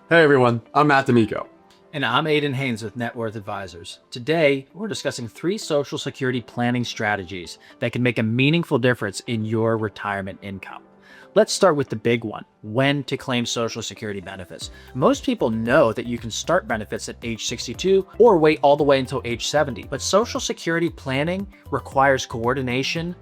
Hey everyone, I'm Matt D'Amico. And I'm Ayden Haynes with Networth Advisors. Today, we're discussing 3 Social Security planning strategies that can make a meaningful difference in your retirement income. Let's start with the big one, when to claim Social Security benefits. Most people know that you can start benefits at age 62 or wait all the way until age 70, but Social Security planning requires coordination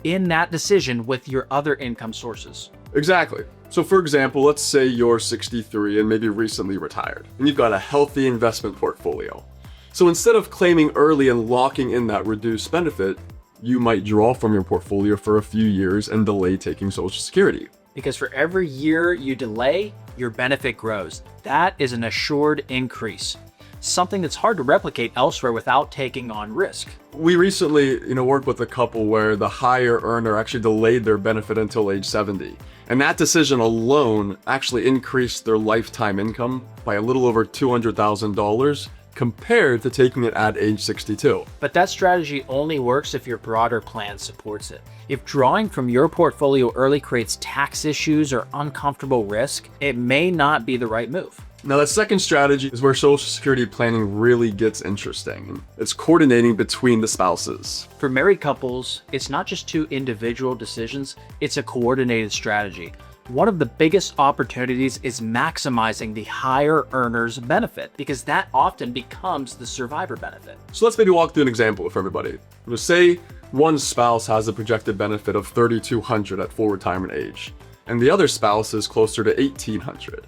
in that decision with your other income sources. Exactly. So for example, let's say you're 63 and maybe recently retired, and you've got a healthy investment portfolio. So instead of claiming early and locking in that reduced benefit, you might draw from your portfolio for a few years and delay taking Social Security. Because for every year you delay, your benefit grows. That is an assured increase, something that's hard to replicate elsewhere without taking on risk. We recently, worked with a couple where the higher earner actually delayed their benefit until age 70. And that decision alone actually increased their lifetime income by a little over $200,000 compared to taking it at age 62. But that strategy only works if your broader plan supports it. If drawing from your portfolio early creates tax issues or uncomfortable risk, it may not be the right move. Now, the second strategy is where Social Security planning really gets interesting. It's coordinating between the spouses. For married couples, it's not just 2 individual decisions, it's a coordinated strategy. One of the biggest opportunities is maximizing the higher earner's benefit, because that often becomes the survivor benefit. So let's maybe walk through an example for everybody. Say one spouse has a projected benefit of $3,200 at full retirement age, and the other spouse is closer to $1,800.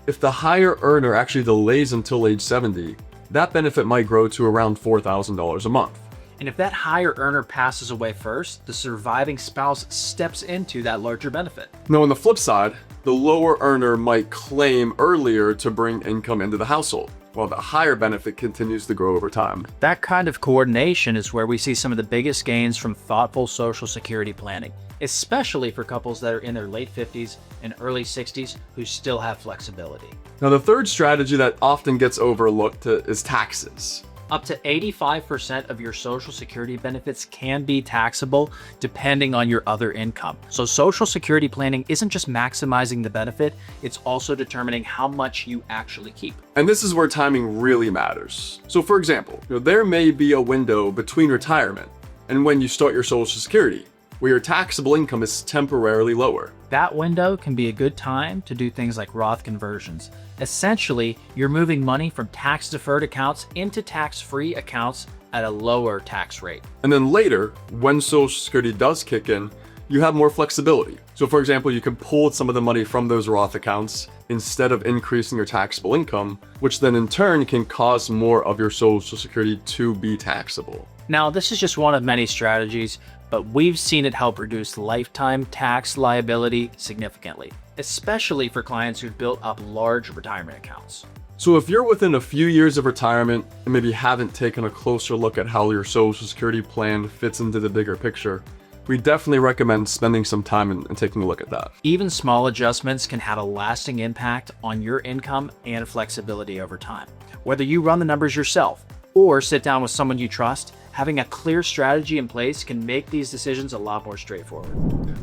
If the higher earner actually delays until age 70, that benefit might grow to around $4,000 a month. And if that higher earner passes away first, the surviving spouse steps into that larger benefit. Now, on the flip side, the lower earner might claim earlier to bring income into the household, while the higher benefit continues to grow over time. That kind of coordination is where we see some of the biggest gains from thoughtful Social Security planning, especially for couples that are in their late 50s and early 60s who still have flexibility. Now, the third strategy that often gets overlooked is taxes. Up to 85% of your Social Security benefits can be taxable depending on your other income. So Social Security planning isn't just maximizing the benefit, it's also determining how much you actually keep. And this is where timing really matters. So for example, there may be a window between retirement and when you start your Social Security, where your taxable income is temporarily lower. That window can be a good time to do things like Roth conversions. Essentially, you're moving money from tax-deferred accounts into tax-free accounts at a lower tax rate. And then later, when Social Security does kick in, you have more flexibility. So for example, you can pull some of the money from those Roth accounts instead of increasing your taxable income, which then in turn can cause more of your Social Security to be taxable. Now, this is just one of many strategies, but we've seen it help reduce lifetime tax liability significantly, especially for clients who've built up large retirement accounts. So if you're within a few years of retirement and maybe haven't taken a closer look at how your Social Security plan fits into the bigger picture, we definitely recommend spending some time and taking a look at that. Even small adjustments can have a lasting impact on your income and flexibility over time. Whether you run the numbers yourself or sit down with someone you trust, having a clear strategy in place can make these decisions a lot more straightforward.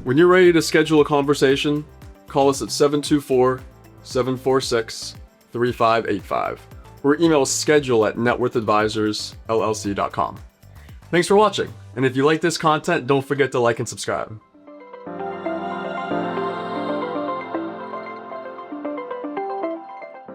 When you're ready to schedule a conversation, call us at 724-746-3585 or email schedule@networthadvisorsllc.com. Thanks for watching, and if you like this content, don't forget to like and subscribe.